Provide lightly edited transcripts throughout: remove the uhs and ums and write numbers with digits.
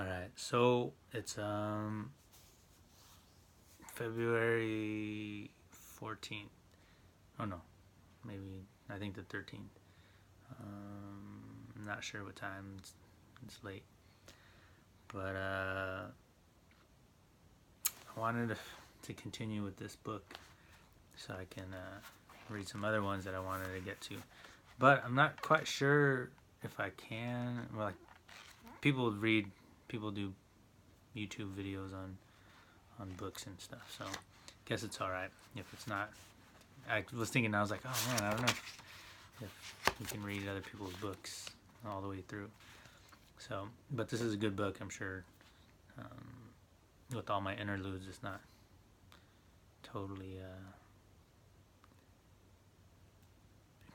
Alright, so it's February 14th. Oh no, maybe I think the 13th. I'm not sure what time. It's late, but I wanted to continue with this book so I can read some other ones that I wanted to get to. But I'm not quite sure if I can. Well, like, people do YouTube videos on books and stuff. So I guess it's all right if it's not. I was thinking, I was like, oh man, I don't know if you can read other people's books all the way through. So, but this is a good book, I'm sure. With all my interludes, it's not totally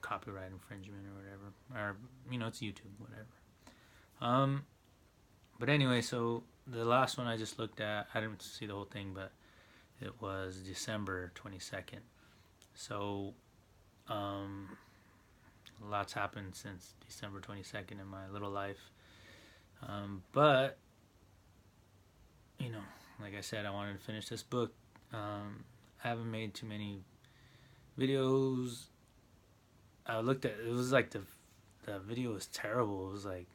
copyright infringement or whatever, or it's YouTube, whatever. But anyway, so the last one I just looked at, I didn't see the whole thing, but it was December 22nd. So lots happened since December 22nd in my little life. But like I said, I wanted to finish this book. I haven't made too many videos. I looked at it, was like the video was terrible. It was like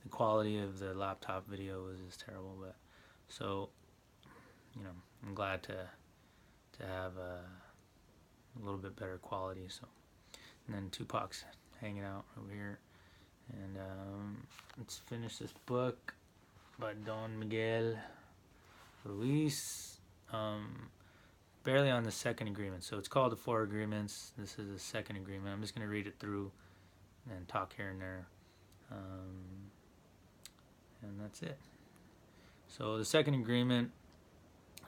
the quality of the laptop video was just terrible. But so I'm glad to have a little bit better quality. So, and then Tupac's hanging out over here, and let's finish this book by Don Miguel Ruiz. Barely on the second agreement. So it's called the Four Agreements. This is the second agreement. I'm just going to read it through and talk here and there. And that's it. So the second agreement,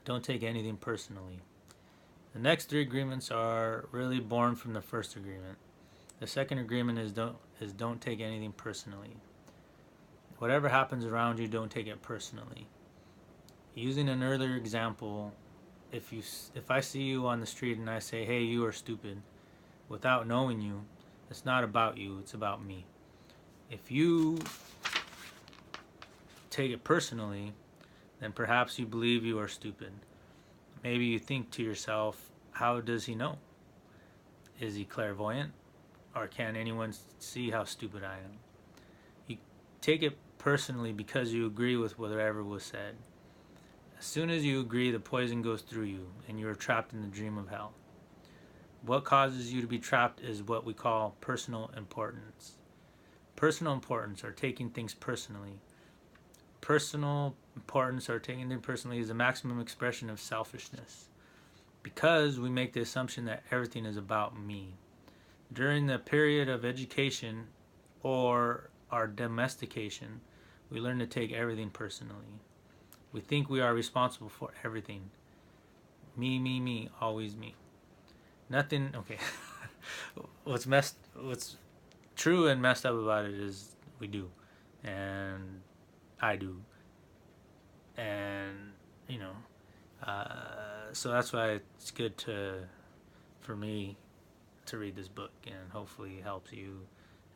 don't take anything personally. The next three agreements are really born from the first agreement. The second agreement is don't take anything personally. Whatever happens around you, don't take it personally. Using an earlier example, if I see you on the street and I say, hey, you are stupid, without knowing you, it's not about you, it's about me. If you take it personally, then perhaps you believe you are stupid. Maybe you think to yourself, how does he know? Is he clairvoyant? Or can anyone see how stupid I am? You take it personally because you agree with whatever was said. As soon as you agree, the poison goes through you, and you are trapped in the dream of hell. What causes you to be trapped is what we call personal importance. Personal importance, or taking things personally. Personal importance, or taking things personally, is the maximum expression of selfishness, because we make the assumption that everything is about me. During the period of education or our domestication, we learn to take everything personally. We think we are responsible for everything. Me, always me. Nothing, okay. What's true and messed up about it is we do. And I do. And, so that's why it's good for me to read this book, and hopefully it helps you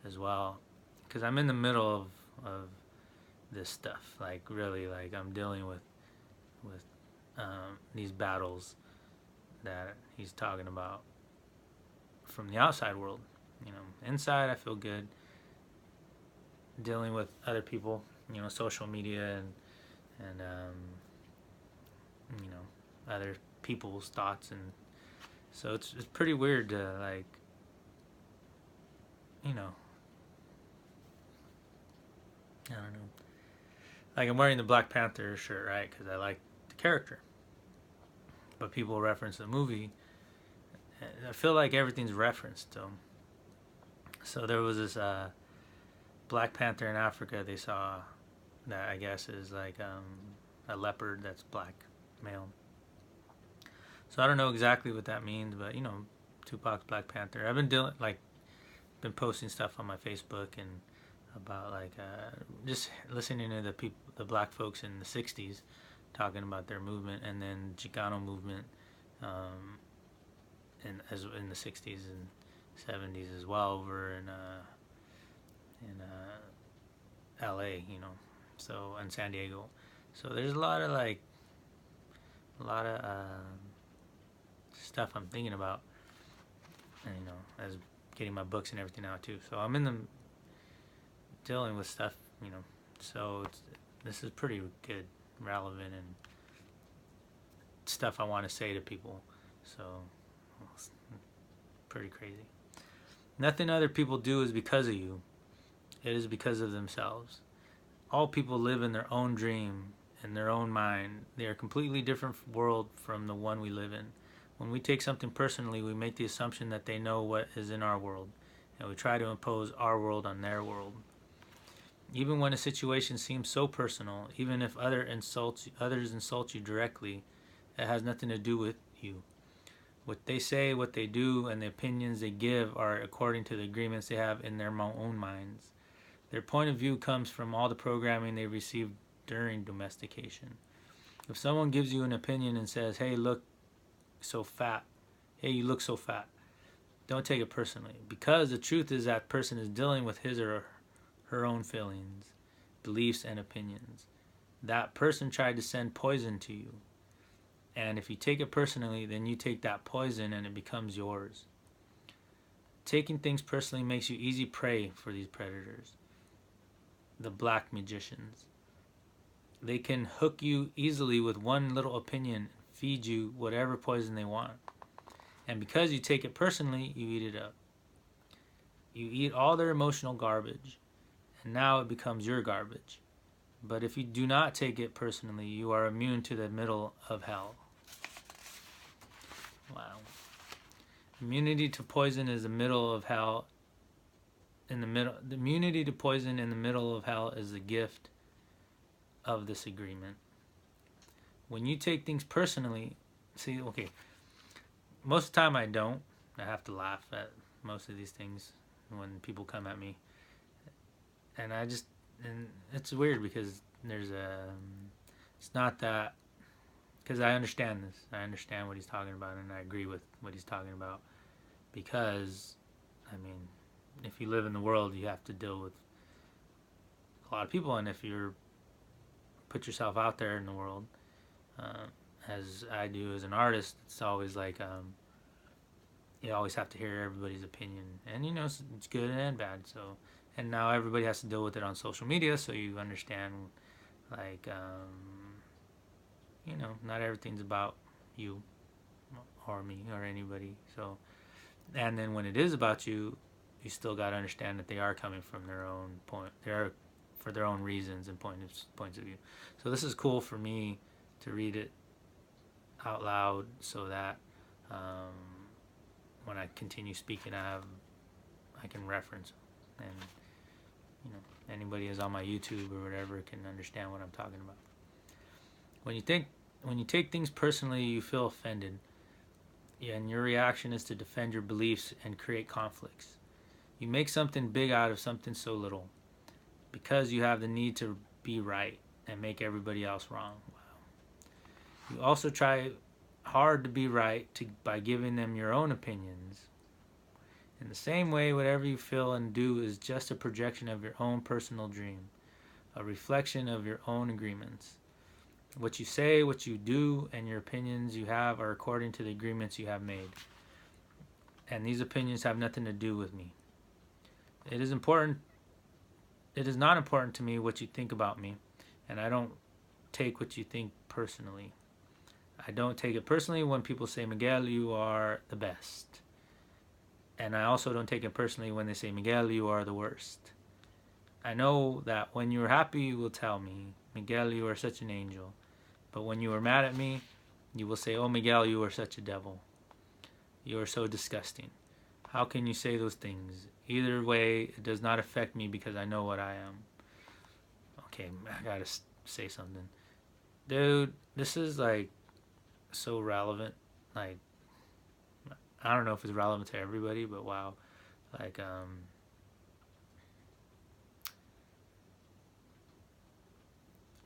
as well. Because I'm in the middle of this stuff, like really, like I'm dealing with these battles that he's talking about from the outside world. Inside I feel good dealing with other people, social media and other people's thoughts, and so it's pretty weird to like I don't know. Like, I'm wearing the Black Panther shirt, right? Because I like the character. But people reference the movie. I feel like everything's referenced. So there was this Black Panther in Africa they saw that I guess is like a leopard that's black, male. So I don't know exactly what that means, but Tupac's Black Panther. I've been posting stuff on my Facebook and about just listening to the black folks in the 60s talking about their movement, and then Chicano movement in the 60s and 70s as well over in LA, So in San Diego. So there's a lot of stuff I'm thinking about, and as getting my books and everything out too. So I'm in the dealing with stuff, So this is pretty good, relevant, and stuff I want to say to people. So it's pretty crazy. Nothing other people do is because of you. It is because of themselves. All people live in their own dream, in their own mind. They are a completely different world from the one we live in. When we take something personally, we make the assumption that they know what is in our world, and we try to impose our world on their world. Even when a situation seems so personal, even if others insult you directly, it has nothing to do with you. What they say, what they do, and the opinions they give are according to the agreements they have in their own minds. Their point of view comes from all the programming they received during domestication. If someone gives you an opinion and says, "Hey, look so fat," "Hey, you look so fat," don't take it personally, because the truth is that person is dealing with his or her own feelings, beliefs, and opinions. That person tried to send poison to you. And if you take it personally, then you take that poison and it becomes yours. Taking things personally makes you easy prey for these predators, the black magicians. They can hook you easily with one little opinion, feed you whatever poison they want. And because you take it personally, you eat it up. You eat all their emotional garbage, and now it becomes your garbage. But if you do not take it personally, you are immune to the middle of hell. Wow. Immunity to poison is the middle of hell. The immunity to poison in the middle of hell is the gift of this agreement. When you take things personally, most of the time I don't. I have to laugh at most of these things when people come at me, and it's weird because it's not that, because I understand this. I understand what he's talking about, and I agree with what he's talking about, because, if you live in the world, you have to deal with a lot of people, and if you're put yourself out there in the world, as I do as an artist, it's always like, you always have to hear everybody's opinion, and it's good and bad. So, and now everybody has to deal with it on social media, so you understand, not everything's about you or me or anybody. So, and then when it is about you, you still got to understand that they are coming from their own point. They are for their own reasons and points of view. So this is cool for me to read it out loud, so that when I continue speaking, I can reference, and anybody who's on my YouTube or whatever can understand what I'm talking about. When you take things personally, you feel offended, and your reaction is to defend your beliefs and create conflicts. You make something big out of something so little, because you have the need to be right and make everybody else wrong. Wow. You also try hard to be right by giving them your own opinions. In the same way, whatever you feel and do is just a projection of your own personal dream, a reflection of your own agreements. What you say, what you do, and your opinions you have are according to the agreements you have made. And these opinions have nothing to do with me. It is not important to me what you think about me, and I don't take what you think personally. I don't take it personally when people say, "Miguel, you are the best." And I also don't take it personally when they say, "Miguel, you are the worst." I know that when you're happy, you will tell me, "Miguel, you are such an angel." But when you are mad at me, you will say, "Oh, Miguel, you are such a devil. You are so disgusting. How can you say those things? Either way, it does not affect me because I know what I am." Okay, I gotta say something. Dude, this is so relevant. I don't know if it's relevant to everybody, but wow.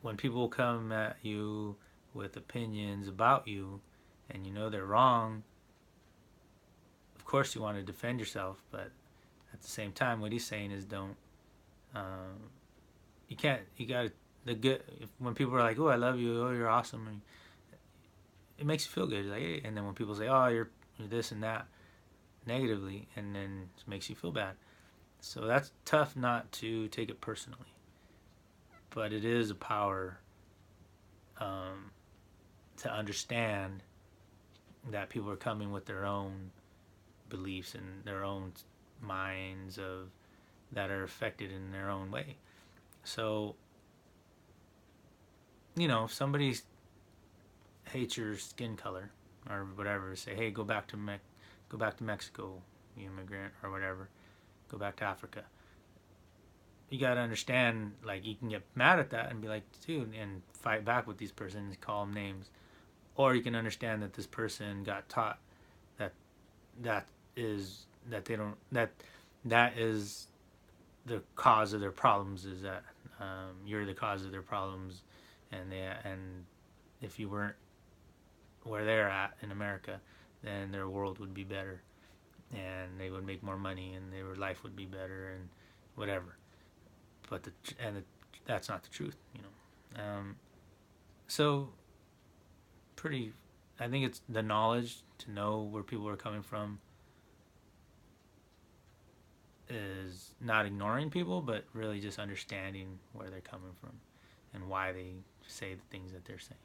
When people come at you with opinions about you and you know they're wrong, of course you want to defend yourself, but at the same time, what he's saying is don't. You gotta when people are like, "Oh, I love you. Oh, you're awesome," and it makes you feel good. Like, hey. And then when people say, "Oh, you're this and that," negatively, and then it makes you feel bad. So that's tough not to take it personally, but it is a power um, to understand that people are coming with their own beliefs and their own minds of that are affected in their own way. So, if somebody hates your skin color or whatever, say, hey, go back to Mexico, you immigrant or whatever, go back to Africa. You gotta understand, like, you can get mad at that and be like, dude, and fight back with these persons, call them names, or you can understand that this person got taught that that is that they don't that is the cause of their problems, is that you're the cause of their problems, and if you weren't where they're at in America, then their world would be better, and they would make more money, and their life would be better, and whatever. But that's not the truth, So pretty, I think it's the knowledge to know where people are coming from is not ignoring people, but really just understanding where they're coming from and why they say the things that they're saying.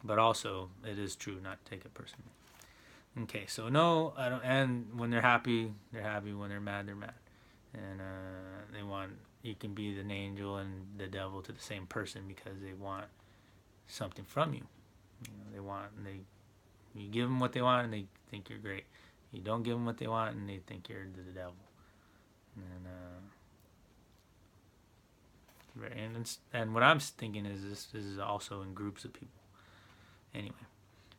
But also, it is true not to take it personally. Okay, so no, I don't. And when they're happy, they're happy. When they're mad, and they want. You can be an angel and the devil to the same person because they want something from you. You give them what they want and they think you're great. You don't give them what they want and they think you're the devil. And what I'm thinking is this is also in groups of people. Anyway,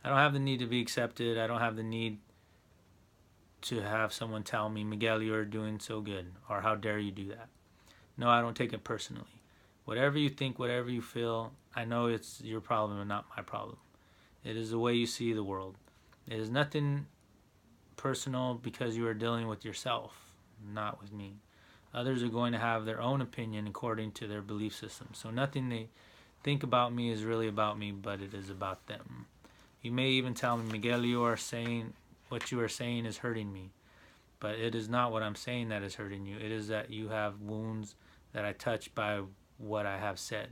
I don't have the need to be accepted. I don't have the need to have someone tell me, Miguel, you're doing so good, or how dare you do that. No, I don't take it personally. Whatever you think, whatever you feel, I know it's your problem and not my problem. It is the way you see the world. It is nothing personal because you are dealing with yourself, not with me. Others are going to have their own opinion according to their belief system. So nothing they think about me is really about me, but it is about them. You may even tell me, Miguel, what you are saying is hurting me. But it is not what I'm saying that is hurting you. It is that you have wounds that I touch by what I have said.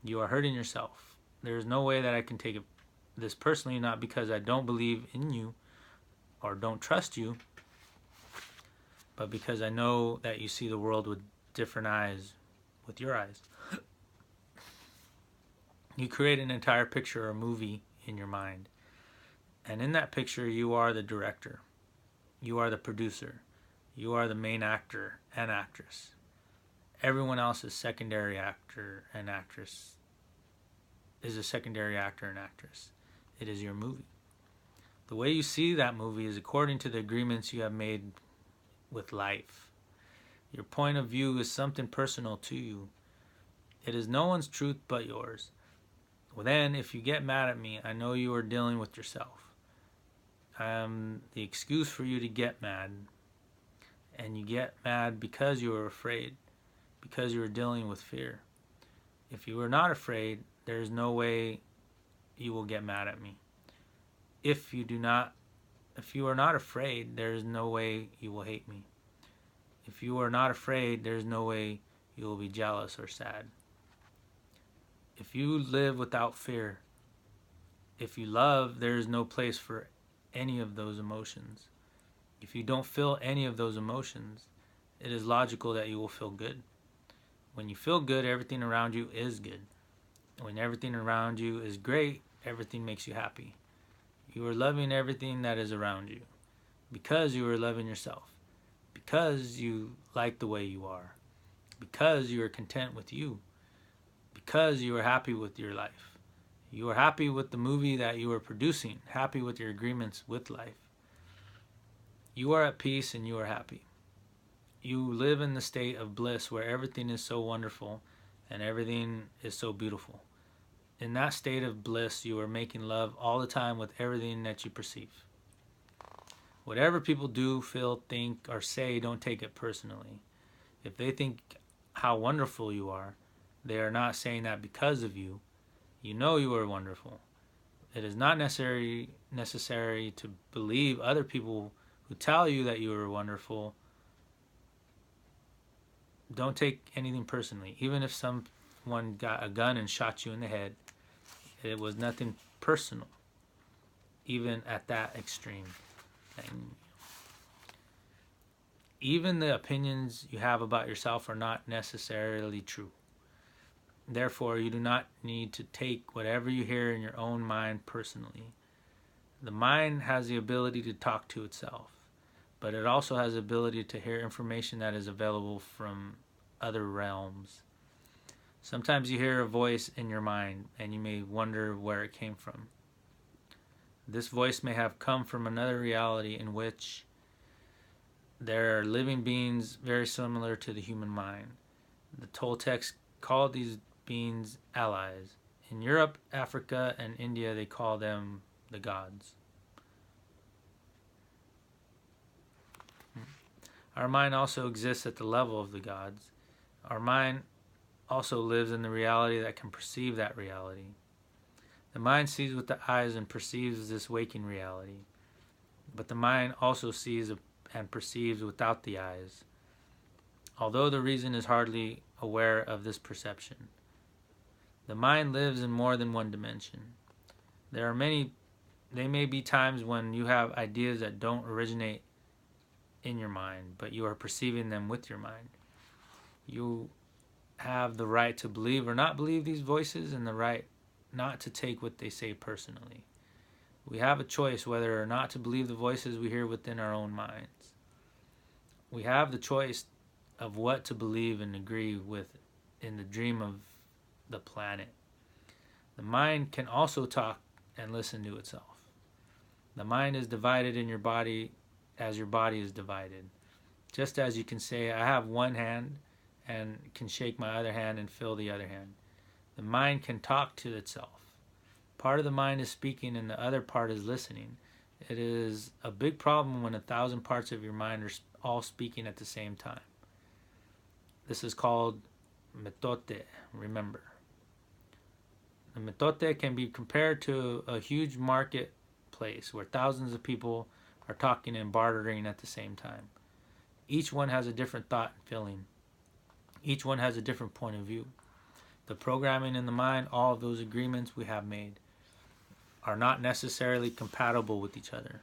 You are hurting yourself. There is no way that I can take this personally, not because I don't believe in you or don't trust you, but because I know that you see the world with different eyes, with your eyes. You create an entire picture or movie in your mind. And in that picture, you are the director. You are the producer. You are the main actor and actress. Everyone else is secondary actor and actress. Is a secondary actor and actress. It is your movie. The way you see that movie is according to the agreements you have made with life. Your point of view is something personal to you. It is no one's truth but yours. Well, then, if you get mad at me, I know you are dealing with yourself. I am the excuse for you to get mad. And you get mad because you are afraid. Because you are dealing with fear. If you are not afraid, there is no way you will get mad at me. If you are not afraid, there is no way you will hate me. If you are not afraid, there is no way you will be jealous or sad. If you live without fear, if you love, there is no place for any of those emotions. If you don't feel any of those emotions, it is logical that you will feel good. When you feel good, everything around you is good. When everything around you is great, everything makes you happy. You are loving everything that is around you because you are loving yourself, because you like the way you are, because you are content with you, because you are happy with your life. You are happy with the movie that you are producing, happy with your agreements with life. You are at peace and you are happy. You live in the state of bliss where everything is so wonderful and everything is so beautiful. In that state of bliss, you are making love all the time with everything that you perceive. Whatever people do, feel, think, or say, don't take it personally. If they think how wonderful you are, They are not saying that because of you. You know you are wonderful. It is not necessary to believe other people who tell you that you are wonderful. Don't take anything personally. Even if someone got a gun and shot you in the head, it was nothing personal, even at that extreme. And even the opinions you have about yourself are not necessarily true. Therefore, you do not need to take whatever you hear in your own mind personally. The mind has the ability to talk to itself, but it also has the ability to hear information that is available from other realms. Sometimes you hear a voice in your mind and you may wonder where it came from. This voice may have come from another reality in which there are living beings very similar to the human mind. The Toltecs called these beings allies. In Europe, Africa, and India, they call them the gods. Our mind also exists at the level of the gods. Our mind also lives in the reality that can perceive that reality. The mind sees with the eyes and perceives this waking reality. But the mind also sees and perceives without the eyes, although the reason is hardly aware of this perception. The mind lives in more than one dimension. There may be times when you have ideas that don't originate in your mind, but you are perceiving them with your mind. You have the right to believe or not believe these voices, and the right not to take what they say personally. We have a choice whether or not to believe the voices we hear within our own minds. We have the choice of what to believe and agree with in the dream of the planet. The mind can also talk and listen to itself. The mind is divided in your body as your body is divided. Just as you can say, I have one hand and can shake my other hand and feel the other hand. The mind can talk to itself. Part of the mind is speaking and the other part is listening. It is a big problem when 1,000 parts of your mind are all speaking at the same time. This is called metote, remember. The metote can be compared to a huge marketplace where thousands of people are talking and bartering at the same time. Each one has a different thought and feeling. Each one has a different point of view. The programming in the mind, all of those agreements we have made, are not necessarily compatible with each other.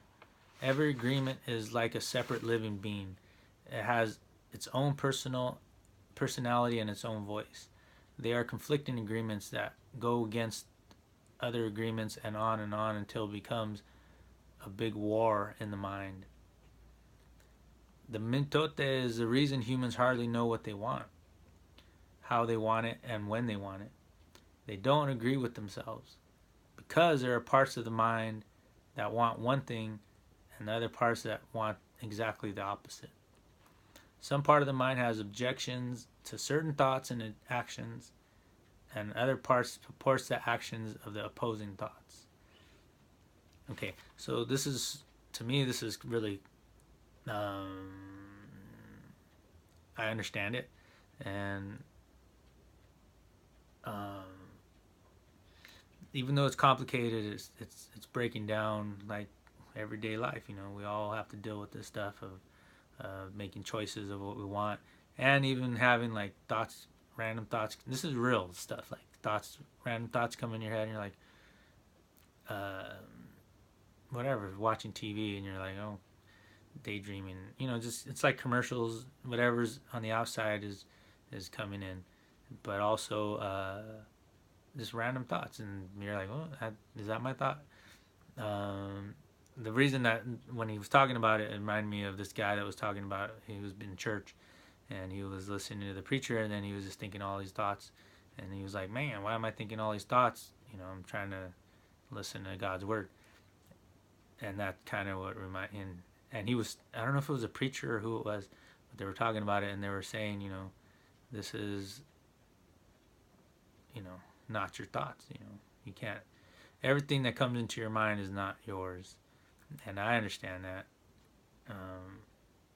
Every agreement is like a separate living being. It has its own personality and its own voice. They are conflicting agreements that go against other agreements and on until it becomes a big war in the mind. The mitote is the reason humans hardly know what they want, how they want it, and when they want it. They don't agree with themselves because there are parts of the mind that want one thing and the other parts that want exactly the opposite. Some part of the mind has objections to certain thoughts and actions, and other parts supports the actions of the opposing thoughts. Okay, so this is, to me, this is really, I understand it, and even though it's complicated, it's breaking down like everyday life. You know, we all have to deal with this stuff of making choices of what we want, and even having like thoughts, random thoughts. This is real stuff, like thoughts, random thoughts come in your head, and you're like, whatever, watching TV, and you're like, oh, daydreaming. You know, just it's like commercials. Whatever's on the outside is coming in, but also just random thoughts, and you're like, oh, is that my thought? The reason that when he was talking about it, it reminded me of this guy that was talking about, he was in church and he was listening to the preacher, and then he was just thinking all these thoughts, and he was like, man, why am I thinking all these thoughts? You know, I'm trying to listen to God's word. And that kind of what reminded him. And he was, I don't know if it was a preacher or who it was, but they were talking about it, and they were saying, you know, this is, you know, not your thoughts. You know, you can't, everything that comes into your mind is not yours. And I understand that.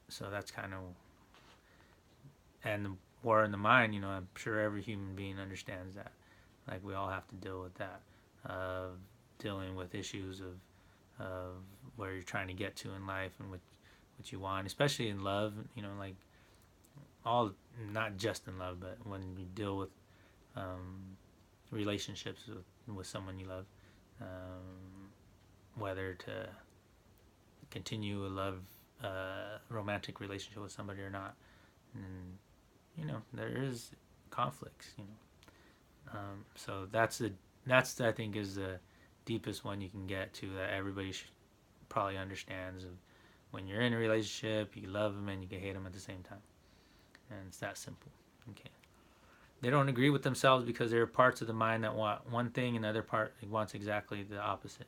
So that's kind of, and war in the mind, I'm sure every human being understands that. Like, we all have to deal with that, dealing with issues of where you're trying to get to in life and what you want, especially in love. Like, all, not just in love, but when you deal with relationships with someone you love, whether to continue a romantic relationship with somebody or not. And there is conflicts. So that's I think is the deepest one you can get to, that everybody probably understands. Of when you're in a relationship, you love them and you can hate them at the same time, and it's that simple. Okay. They don't agree with themselves because there are parts of the mind that want one thing and the other part wants exactly the opposite.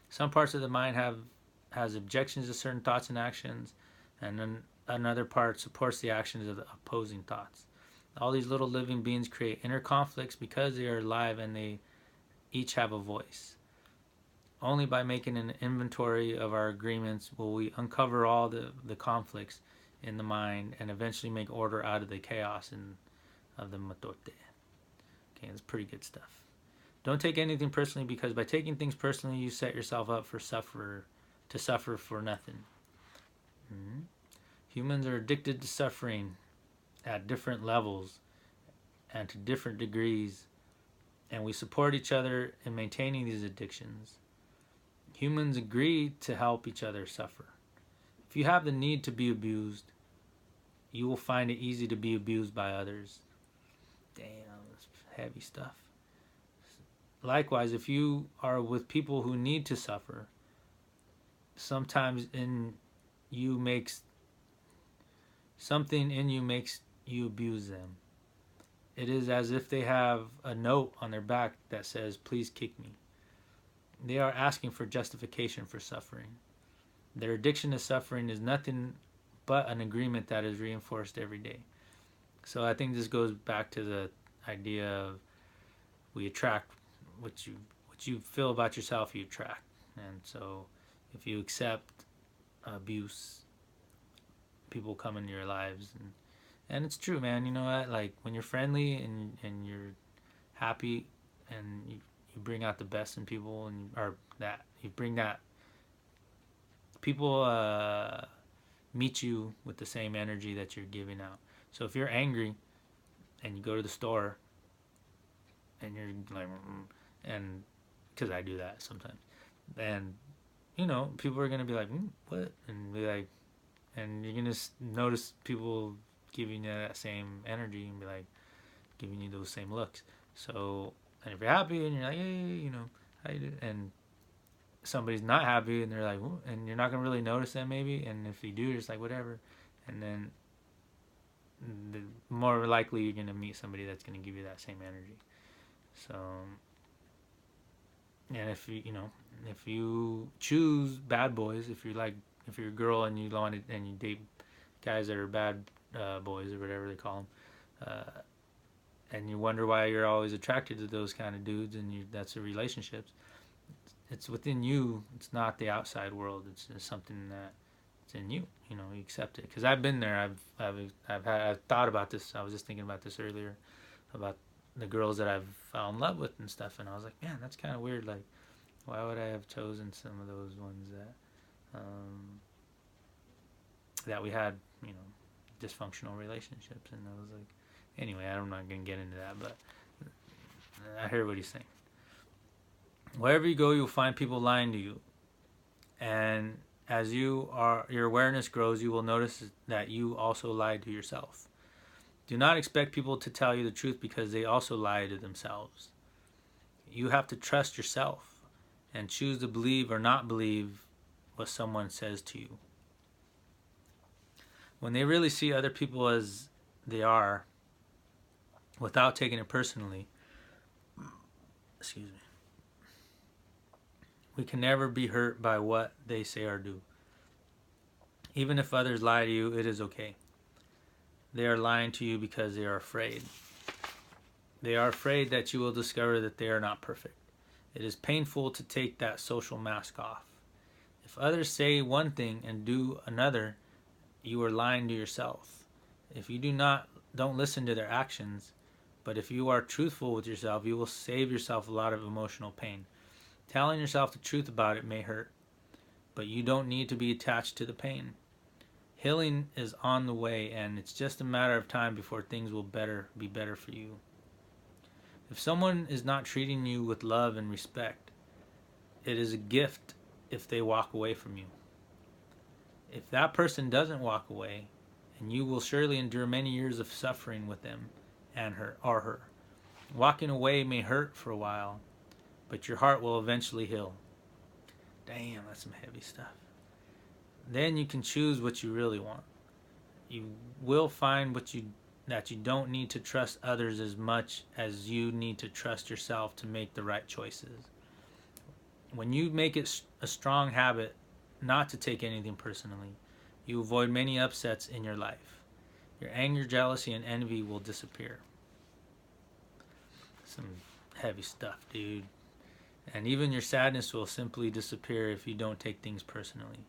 Some parts of the mind has objections to certain thoughts and actions, and then another part supports the actions of the opposing thoughts. All these little living beings create inner conflicts because they are alive and they each have a voice. Only by making an inventory of our agreements will we uncover all the conflicts in the mind and eventually make order out of the chaos of the matote. Okay, that's pretty good stuff. Don't take anything personally, because by taking things personally, you set yourself up to suffer for nothing. Mm-hmm. Humans are addicted to suffering at different levels and to different degrees, and we support each other in maintaining these addictions. Humans agree to help each other suffer. If you have the need to be abused, you will find it easy to be abused by others. Damn, that's heavy stuff. Likewise, if you are with people who need to suffer, something in you makes you abuse them. It is as if they have a note on their back that says, "Please kick me." They are asking for justification for suffering. Their addiction to suffering is nothing but an agreement that is reinforced every day. So I think this goes back to the idea of we attract what you feel about yourself, you attract. And so if you accept abuse, people come into your lives, and it's true, man. You know what? Like, when you're friendly and you're happy and you bring out the best in people, you bring that, people meet you with the same energy that you're giving out. So if you're angry and you go to the store and you're like, and because I do that sometimes, and people are gonna be like, what, and be like, and you're gonna notice people giving you that same energy and be like giving you those same looks. So, and if you're happy and you're like, hey, how you do, and somebody's not happy and they're like, ooh, and you're not gonna really notice them maybe, and if you do, you're just like, whatever, and then more likely you're gonna meet somebody that's gonna give you that same energy. So, and if you choose bad boys, if you're a girl and you date guys that are bad boys or whatever they call them, and you wonder why you're always attracted to those kind of dudes, and that's the relationships. It's within you. It's not the outside world. It's something that it's in you. You accept it. Because I've been there. I've thought about this. I was just thinking about this earlier, about the girls that I've fallen in love with and stuff, and I was like, man, that's kind of weird. Like, why would I have chosen some of those ones that we had, dysfunctional relationships? And I was like, anyway, I'm not gonna get into that, but I hear what he's saying. Wherever you go, you'll find people lying to you, and as your awareness grows, you will notice that you also lied to yourself. Do not expect people to tell you the truth, because they also lie to themselves. You have to trust yourself and choose to believe or not believe what someone says to you. When they really see other people as they are, without taking it personally, we can never be hurt by what they say or do. Even if others lie to you, it is okay. They are lying to you because they are afraid. They are afraid that you will discover that they are not perfect. It is painful to take that social mask off. If others say one thing and do another, you are lying to yourself. If you do not don't listen to their actions. But if you are truthful with yourself, you will save yourself a lot of emotional pain. Telling yourself the truth about it may hurt, but you don't need to be attached to the pain. Healing is on the way, and it's just a matter of time before things will be better for you. If someone is not treating you with love and respect, it is a gift if they walk away from you. If that person doesn't walk away, and you will surely endure many years of suffering with them and her. Walking away may hurt for a while, but your heart will eventually heal. Damn, that's some heavy stuff. Then you can choose what you really want. You will find that you don't need to trust others as much as you need to trust yourself to make the right choices. When you make it a strong habit not to take anything personally, you avoid many upsets in your life. Your anger, jealousy, and envy will disappear. Some heavy stuff, dude. And even your sadness will simply disappear if you don't take things personally.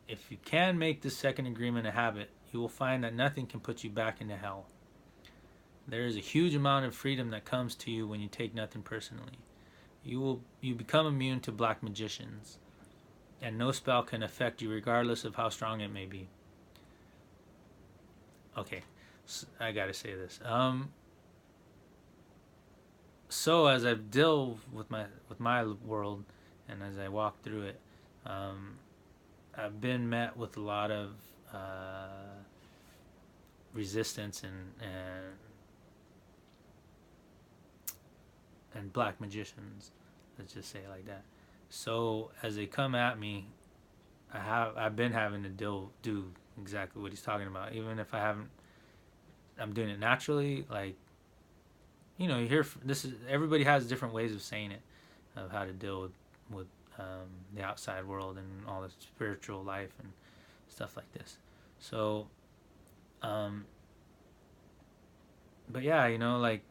If you can make this second agreement a habit, you will find that nothing can put you back into hell. There is a huge amount of freedom that comes to you when you take nothing personally. You become immune to black magicians, and no spell can affect you regardless of how strong it may be. Okay, so I gotta say this. So as I've dealt with my world, and as I walk through it, I've been met with a lot of resistance and black magicians. Let's just say it like that. So as they come at me, I've been having to do exactly what he's talking about. Even if I haven't, I'm doing it naturally. Like, you know, you hear this is everybody has different ways of saying it, of how to deal with the outside world and all the spiritual life and stuff like this. So, but yeah, you know, like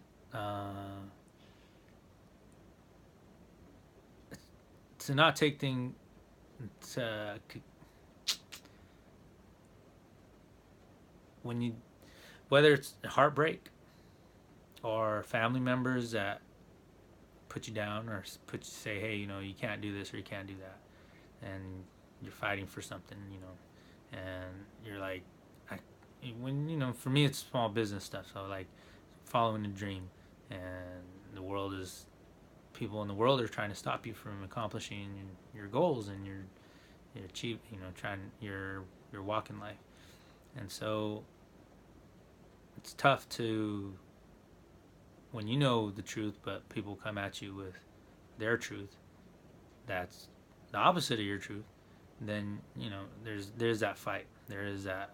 to not take things when you, whether it's heartbreak or family members that put you down or say, hey, you know, you can't do this or you can't do that, and you're fighting for something, you know, and you're like, when, you know, for me it's small business stuff, so like following a dream, and the world is, people in the world are trying to stop you from accomplishing your goals and your achieve, you know, trying your walk in life. And so it's tough to, when you know the truth but people come at you with their truth that's the opposite of your truth, then, you know, there's that fight, there is that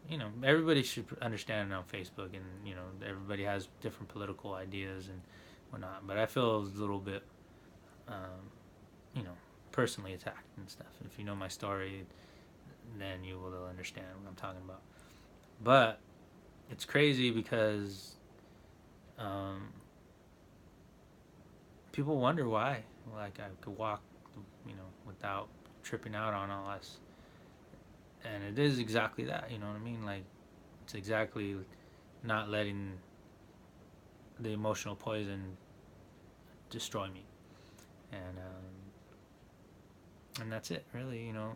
you know, everybody should understand on Facebook, and, you know, everybody has different political ideas and whatnot, but I feel a little bit you know, personally attacked and stuff. If you know my story, then you will understand what I'm talking about. But it's crazy because people wonder why, like, I could walk, you know, without tripping out on all this, and it is exactly that, you know what I mean? Like, it's exactly not letting the emotional poison destroy me, and that's it, really, you know,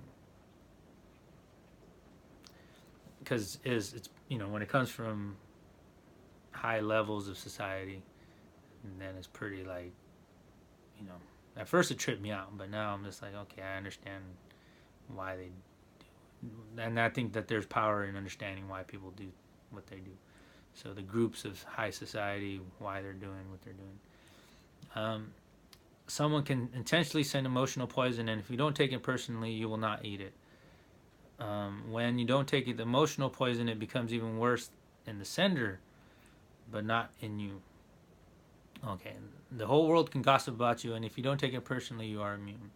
because it's, you know, when it comes from high levels of society, and then it's pretty, like, you know, at first it tripped me out, but now I'm just like, okay, I understand why they do, and I think that there's power in understanding why people do what they do. So the groups of high society, why they're doing what they're doing. Someone can intentionally send emotional poison, and if you don't take it personally, you will not eat it. When you don't take it, the emotional poison, it becomes even worse in the sender, but not in you. Okay, the whole world can gossip about you, and if you don't take it personally, you are immune.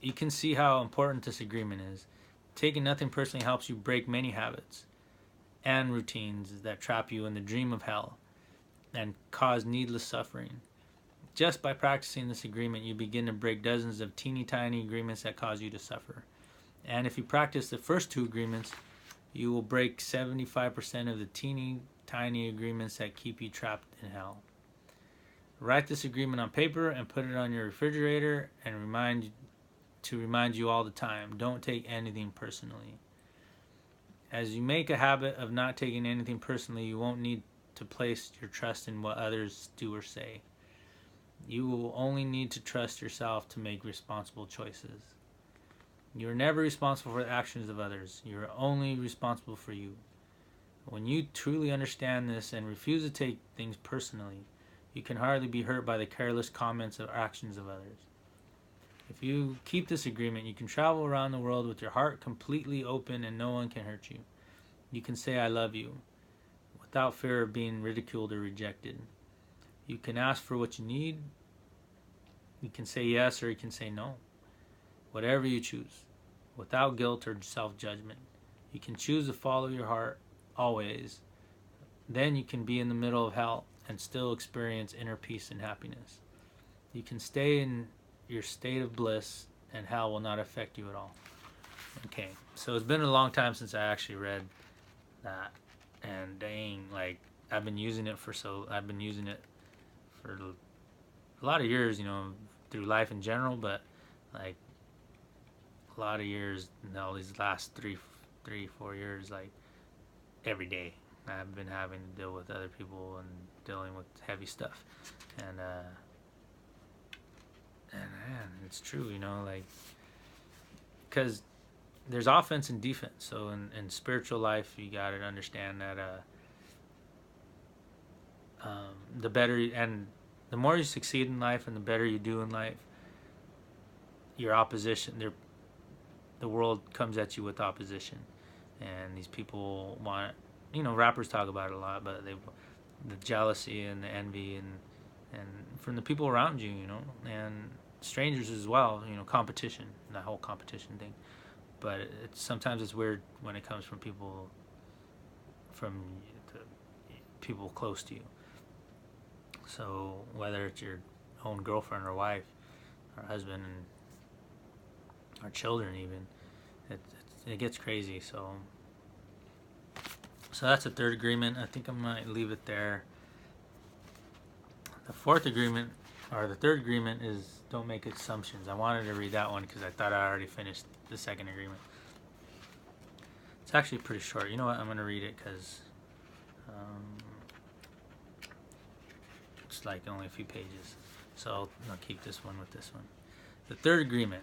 You can see how important this agreement is. Taking nothing personally helps you break many habits and routines that trap you in the dream of hell and cause needless suffering. Just by practicing this agreement, you begin to break dozens of teeny tiny agreements that cause you to suffer. And if you practice the first two agreements, you will break 75% of the teeny tiny agreements that keep you trapped in hell. Write this agreement on paper and put it on your refrigerator and remind you all the time. Don't take anything personally. As you make a habit of not taking anything personally, you won't need to place your trust in what others do or say. You will only need to trust yourself to make responsible choices. You are never responsible for the actions of others. You are only responsible for you. When you truly understand this and refuse to take things personally, you can hardly be hurt by the careless comments or actions of others. If you keep this agreement, you can travel around the world with your heart completely open and no one can hurt you. You can say, I love you, without fear of being ridiculed or rejected. You can ask for what you need. You can say yes or you can say no. Whatever you choose, without guilt or self-judgment. You can choose to follow your heart always. Then you can be in the middle of hell and still experience inner peace and happiness. You can stay in your state of bliss and hell will not affect you at all. Okay, so it's been a long time since I actually read that, and dang, like I've been using it for a lot of years, through life in general, but like a lot of years, these last 4 years, like every day I've been having to deal with other people and dealing with heavy stuff, and man, it's true, like, because there's offense and defense. So in spiritual life, you got to understand that the better and the more you succeed in life and the better you do in life, your opposition, the world comes at you with opposition, and these people want, rappers talk about it a lot, but the jealousy and the envy and from the people around you, and strangers as well, competition, that whole competition thing. But sometimes it's weird when it comes from people close to you. So whether it's your own girlfriend or wife or husband or children even, it gets crazy. So that's the third agreement. I think I might leave it there. The third agreement is don't make assumptions. I wanted to read that one because I thought I already finished the second agreement. It's actually pretty short. You know what? I'm going to read it because it's like only a few pages. So I'll keep this one with this one. The third agreement.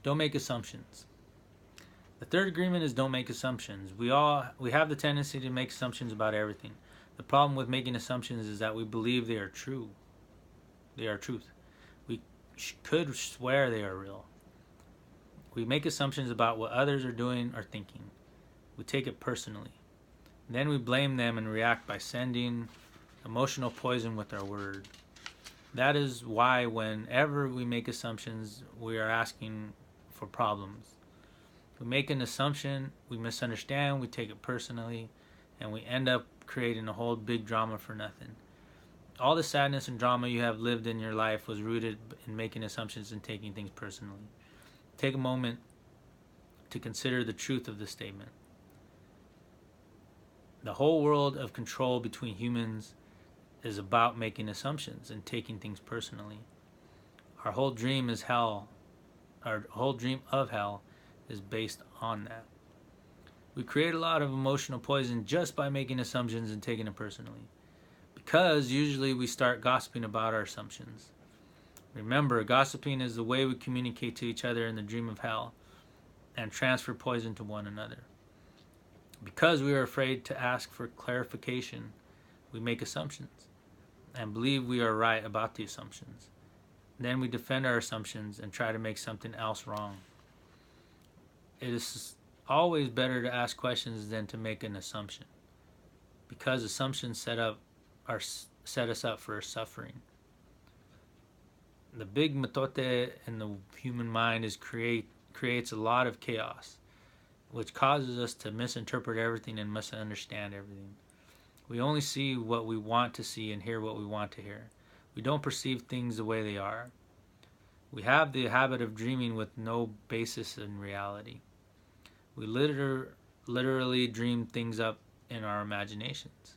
Don't make assumptions. The third agreement is don't make assumptions. We have the tendency to make assumptions about everything. The problem with making assumptions is that we believe they are true. They are truth. We could swear they are real. We make assumptions about what others are doing or thinking. We take it personally. Then we blame them and react by sending emotional poison with our word. That is why whenever we make assumptions, we are asking for problems. We make an assumption, we misunderstand, we take it personally, and we end up creating a whole big drama for nothing. All the sadness and drama you have lived in your life was rooted in making assumptions and taking things personally. Take a moment to consider the truth of this statement. The whole world of control between humans is about making assumptions and taking things personally. Our whole dream of hell is based on that. We create a lot of emotional poison just by making assumptions and taking it personally. Because usually we start gossiping about our assumptions. Remember, gossiping is the way we communicate to each other in the dream of hell and transfer poison to one another. Because we are afraid to ask for clarification, we make assumptions and believe we are right about the assumptions. Then we defend our assumptions and try to make something else wrong. It is always better to ask questions than to make an assumption, because assumptions set us up for suffering. The big matote in the human mind creates a lot of chaos, which causes us to misinterpret everything and misunderstand everything. We only see what we want to see and hear what we want to hear. We don't perceive things the way they are. We have the habit of dreaming with no basis in reality. We literally dream things up in our imaginations.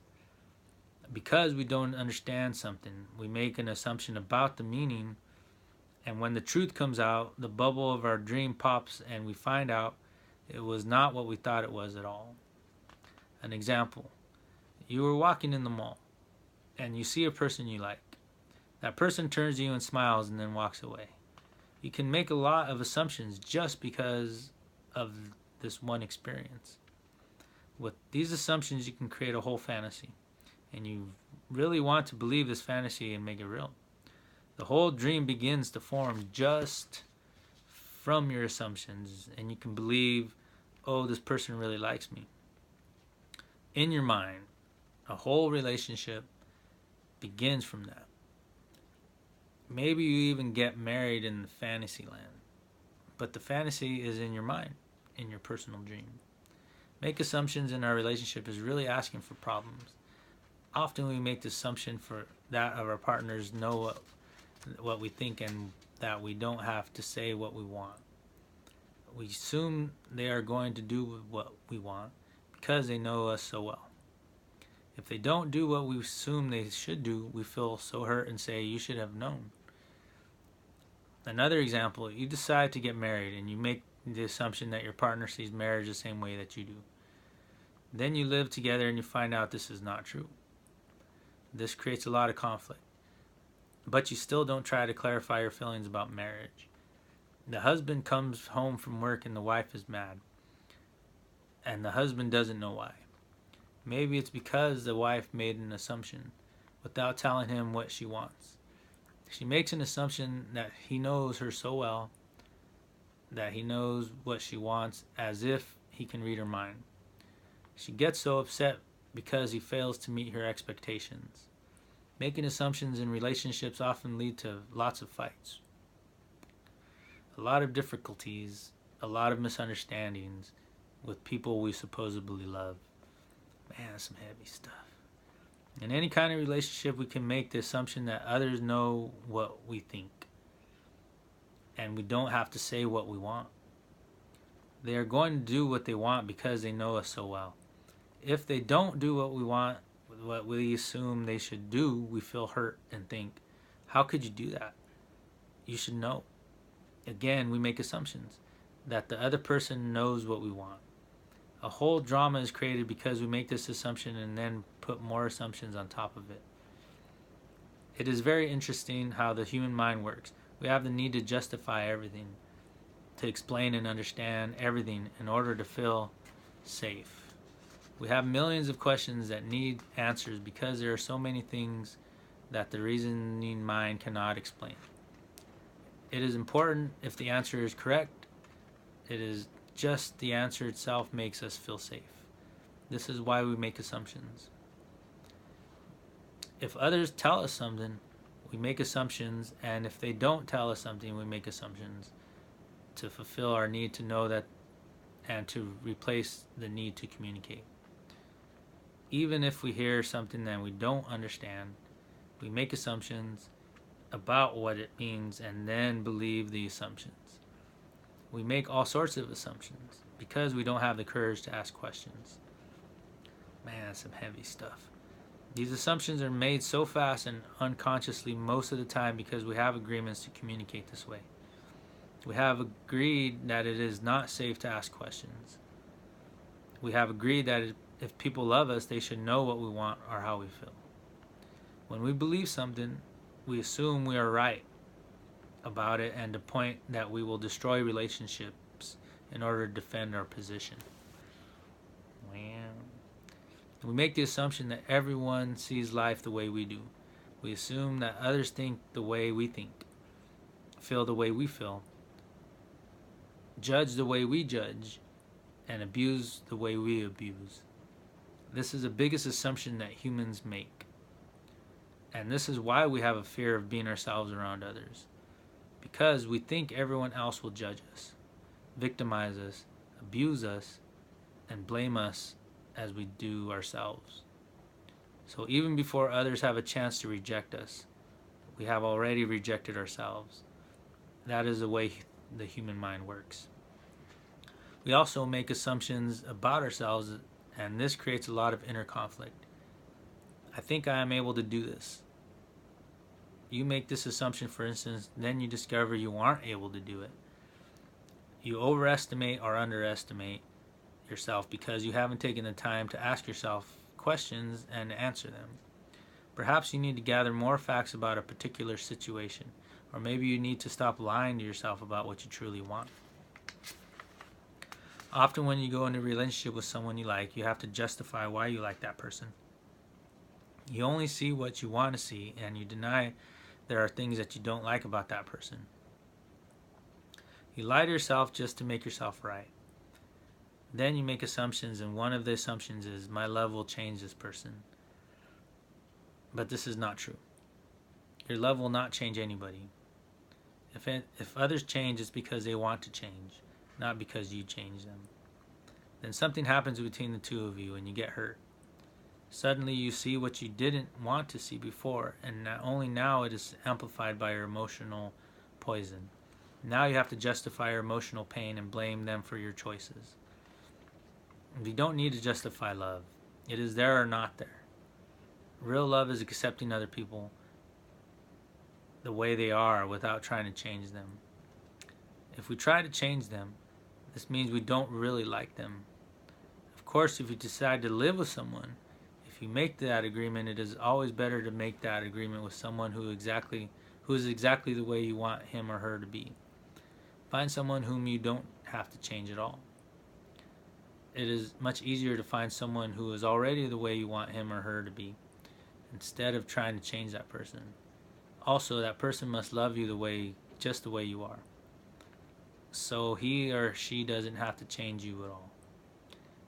Because we don't understand something, we make an assumption about the meaning, and when the truth comes out, the bubble of our dream pops and we find out it was not what we thought it was at all. An example: you were walking in the mall and you see a person you like. That person turns to you and smiles and then walks away. You can make a lot of assumptions just because of this one experience. With these assumptions, you can create a whole fantasy, and you really want to believe this fantasy and make it real. The whole dream begins to form just from your assumptions, and you can believe, oh, this person really likes me. In your mind, a whole relationship begins from that. Maybe you even get married in the fantasy land, but the fantasy is in your mind, in your personal dream. Make assumptions in our relationship is really asking for problems. Often we make the assumption for that of our partners know what we think and that we don't have to say what we want. We assume they are going to do what we want because they know us so well. If they don't do what we assume they should do, we feel so hurt and say, you should have known. Another example, you decide to get married and you make the assumption that your partner sees marriage the same way that you do. Then you live together and you find out this is not true. This creates a lot of conflict. But you still don't try to clarify your feelings about marriage. The husband comes home from work and the wife is mad. And the husband doesn't know why. Maybe it's because the wife made an assumption without telling him what she wants. She makes an assumption that he knows her so well, that he knows what she wants as if he can read her mind. She gets so upset because he fails to meet her expectations. Making assumptions in relationships often lead to lots of fights, a lot of difficulties, a lot of misunderstandings with people we supposedly love. Man, that's some heavy stuff. In any kind of relationship, we can make the assumption that others know what we think, and we don't have to say what we want. They are going to do what they want because they know us so well. If they don't do what we want, what we assume they should do, we feel hurt and think, how could you do that? You should know. Again, we make assumptions that the other person knows what we want. A whole drama is created because we make this assumption and then put more assumptions on top of it. It is very interesting how the human mind works. We have the need to justify everything, to explain and understand everything in order to feel safe. We have millions of questions that need answers because there are so many things that the reasoning mind cannot explain. It is important if the answer is correct. It is just the answer itself makes us feel safe. This is why we make assumptions. If others tell us something, we make assumptions, and if they don't tell us something, we make assumptions to fulfill our need to know that and to replace the need to communicate. Even if we hear something that we don't understand, we make assumptions about what it means and then believe the assumptions. We make all sorts of assumptions because we don't have the courage to ask questions. Man, that's some heavy stuff. These assumptions are made so fast and unconsciously most of the time because we have agreements to communicate this way. We have agreed that it is not safe to ask questions. We have agreed that if people love us, they should know what we want or how we feel. When we believe something, we assume we are right about it and the point that we will destroy relationships in order to defend our position. We make the assumption that everyone sees life the way we do. We assume that others think the way we think, feel the way we feel, judge the way we judge, and abuse the way we abuse. This is the biggest assumption that humans make. And this is why we have a fear of being ourselves around others. Because we think everyone else will judge us, victimize us, abuse us, and blame us as we do ourselves. So even before others have a chance to reject us, we have already rejected ourselves. That is the way the human mind works. We also make assumptions about ourselves, and this creates a lot of inner conflict. I think I am able to do this. You make this assumption, for instance, then you discover you aren't able to do it. You overestimate or underestimate yourself because you haven't taken the time to ask yourself questions and answer them. Perhaps you need to gather more facts about a particular situation, or maybe you need to stop lying to yourself about what you truly want. Often when you go into a relationship with someone you like, you have to justify why you like that person. You only see what you want to see, and you deny there are things that you don't like about that person. You lie to yourself just to make yourself right. Then you make assumptions, and one of the assumptions is, my love will change this person. But this is not true. Your love will not change anybody. If others change, it's because they want to change, not because you change them. Then something happens between the two of you and you get hurt. Suddenly you see what you didn't want to see before, and only now it is amplified by your emotional poison. Now you have to justify your emotional pain and blame them for your choices. You don't need to justify love. It is there or not there. Real love is accepting other people the way they are without trying to change them. If we try to change them, this means we don't really like them. Of course, if you decide to live with someone, if you make that agreement, it is always better to make that agreement with someone who is exactly the way you want him or her to be. Find someone whom you don't have to change at all. It is much easier to find someone who is already the way you want him or her to be, instead of trying to change that person. Also, that person must love you just the way you are. So he or she doesn't have to change you at all.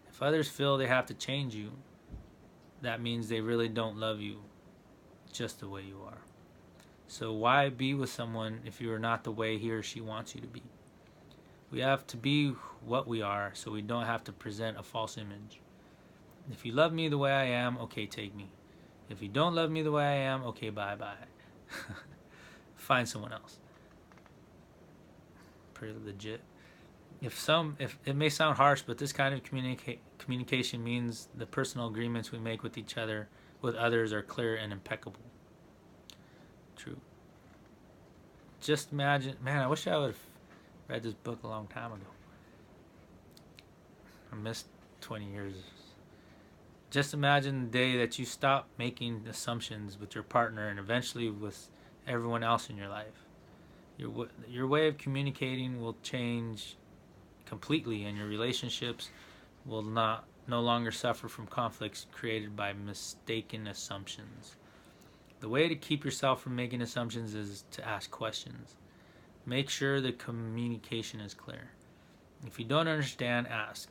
If others feel they have to change you, that means they really don't love you just the way you are. So why be with someone if you are not the way he or she wants you to be? We have to be what we are so we don't have to present a false image. If you love me the way I am, okay, take me. If you don't love me the way I am, okay, bye-bye. Find someone else. Pretty legit. If it may sound harsh, but this kind of communication means the personal agreements we make with each other, with others, are clear and impeccable. True. Just imagine, man, I wish I would have read this book a long time ago. I missed 20 years. Just imagine the day that you stop making assumptions with your partner and eventually with everyone else in your life. Your way of communicating will change completely, and your relationships will no longer suffer from conflicts created by mistaken assumptions. The way to keep yourself from making assumptions is to ask questions. Make sure the communication is clear. If you don't understand, ask.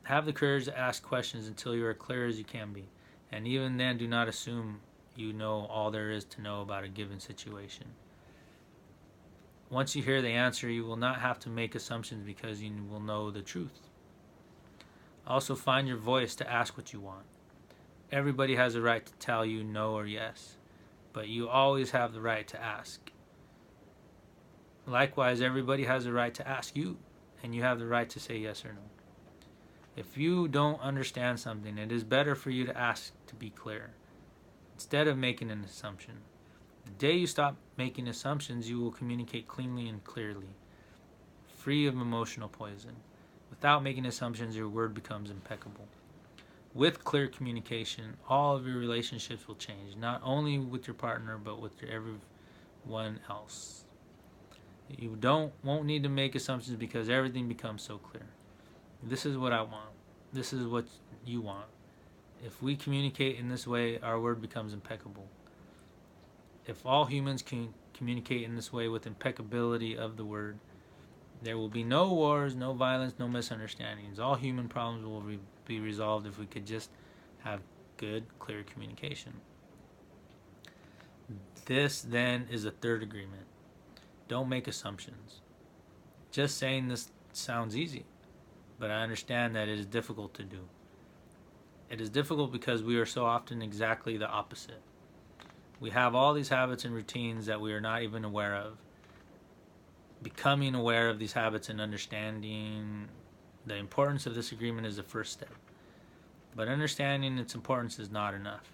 Have the courage to ask questions until you are clear as you can be. And even then, do not assume you know all there is to know about a given situation. Once you hear the answer, you will not have to make assumptions because you will know the truth. Also, find your voice to ask what you want. Everybody has a right to tell you no or yes, but you always have the right to ask. Likewise, everybody has a right to ask you, and you have the right to say yes or no. If you don't understand something, it is better for you to ask to be clear, instead of making an assumption. The day you stop making assumptions, you will communicate cleanly and clearly, free of emotional poison. Without making assumptions, your word becomes impeccable. With clear communication, all of your relationships will change, not only with your partner, but with everyone else. You won't need to make assumptions because everything becomes so clear. This is what I want. This is what you want. If we communicate in this way, our word becomes impeccable. If all humans can communicate in this way with impeccability of the word, there will be no wars, no violence, no misunderstandings. All human problems will be resolved if we could just have good, clear communication. This, then, is a third agreement. Don't make assumptions. Just saying this sounds easy, but I understand that it is difficult to do. It is difficult because we are so often exactly the opposite. We have all these habits and routines that we are not even aware of. becoming aware of these habits and understanding the importance of this agreement is the first step. But understanding its importance is not enough.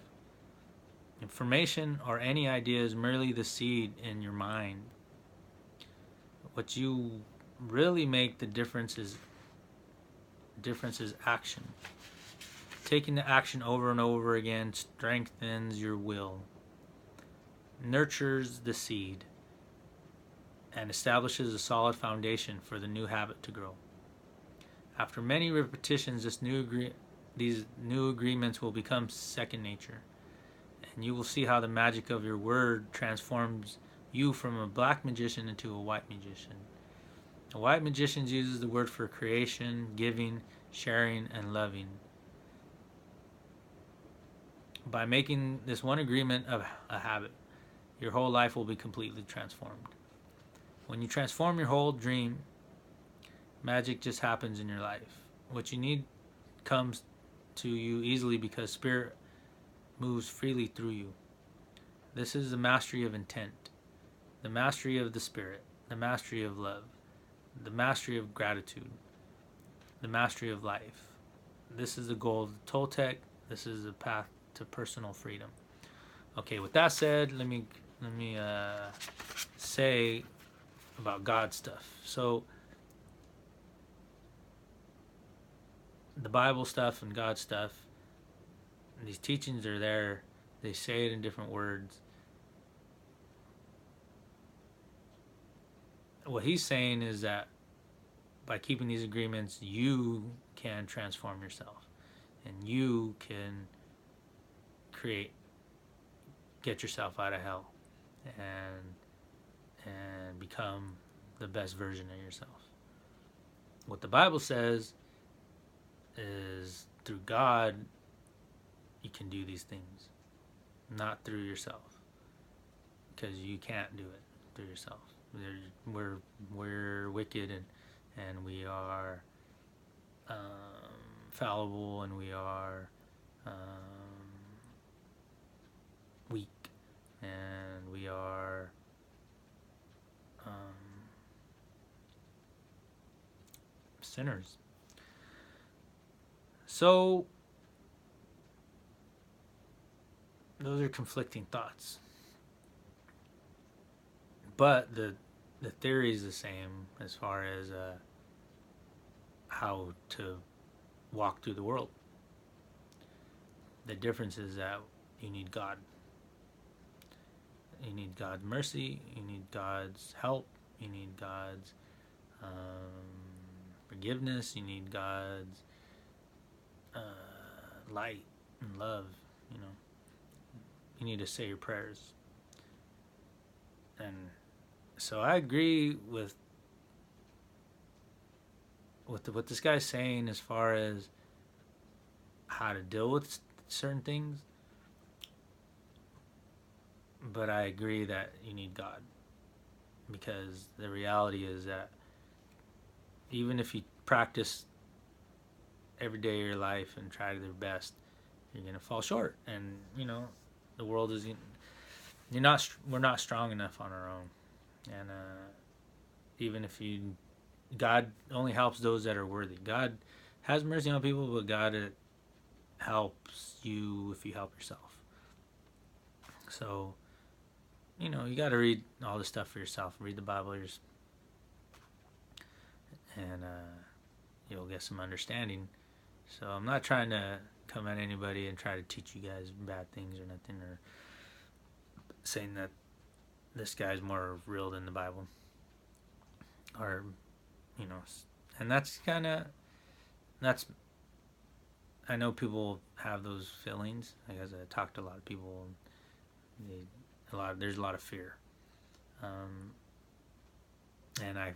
Information or any idea is merely the seed in your mind. What you really make the difference is action. Taking the action over and over again strengthens your will, nurtures the seed, and establishes a solid foundation for the new habit to grow. After many repetitions, these new agreements will become second nature, and you will see how the magic of your word transforms you from a black magician into a white magician. A white magician uses the word for creation, giving, sharing, and loving. By making this one agreement of a habit, your whole life will be completely transformed. When you transform your whole dream, magic just happens in your life. What you need comes to you easily because Spirit moves freely through you. This is the mastery of intent, the mastery of the Spirit, the mastery of love, the mastery of gratitude, the mastery of life. This is the goal of the Toltec. This is the path to personal freedom. Okay, with that said, let me say about God stuff. So the Bible stuff and God stuff, these teachings are there. They say it in different words. What he's saying is that by keeping these agreements, you can transform yourself, and you can get yourself out of hell, and become the best version of yourself. What the Bible says is through God you can do these things, not through yourself, because you can't do it through yourself. We're wicked, and we are fallible, and we are weak, and we are sinners. So those are conflicting thoughts, but the theory is the same as far as how to walk through the world. The difference is that you need God. You need God's mercy. You need God's help. You need God's forgiveness. You need God's light and love. You need to say your prayers. And so I agree with what this guy's saying as far as how to deal with certain things. But I agree that you need God, because the reality is that even if you practice every day of your life and try their best, you're going to fall short. And, the world is... we're not strong enough on our own. And even if God only helps those that are worthy. God has mercy on people, but God helps you if you help yourself. So, you got to read all this stuff for yourself. Read the Bible, and you'll get some understanding. So I'm not trying to come at anybody and try to teach you guys bad things or nothing, or saying that this guy's more real than the Bible, or and that's I know people have those feelings, because I talked to a lot of people, and there's a lot of fear, and I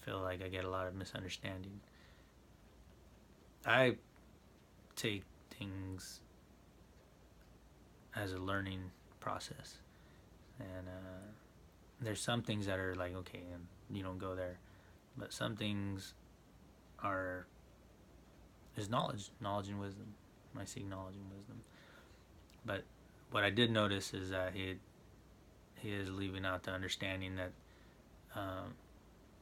feel like I get a lot of misunderstanding. I take things as a learning process, and there's some things that are like, okay, and you don't go there, but some things is knowledge and wisdom. I seek knowledge and wisdom. But what I did notice is that he is leaving out the understanding that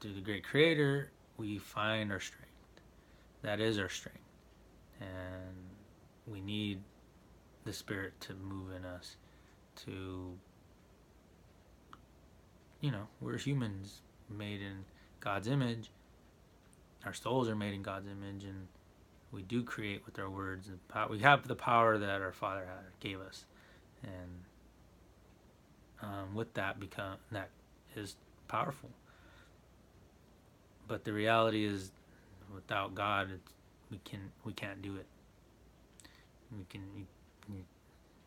through the great Creator, we find our strength. That is our strength. And we need the Spirit to move in us to, we're humans made in God's image. Our souls are made in God's image, and we do create with our words. We have the power that our Father gave us, and with that is powerful. But the reality is, without God, we can't do it.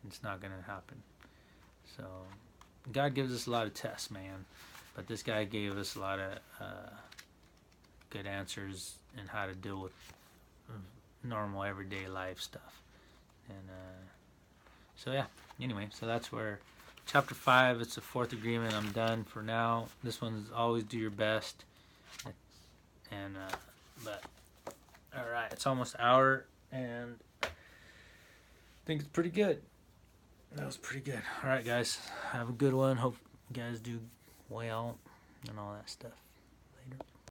It's not gonna happen. So God gives us a lot of tests, man. But this guy gave us a lot of good answers in how to deal with normal everyday life stuff. And so yeah. Anyway, so that's where chapter 5. It's the fourth agreement. I'm done for now. This one's always do your best. And but all right, it's almost an hour, and I think it's pretty good. That was pretty good. All right, guys, have a good one. Hope you guys do well and all that stuff later.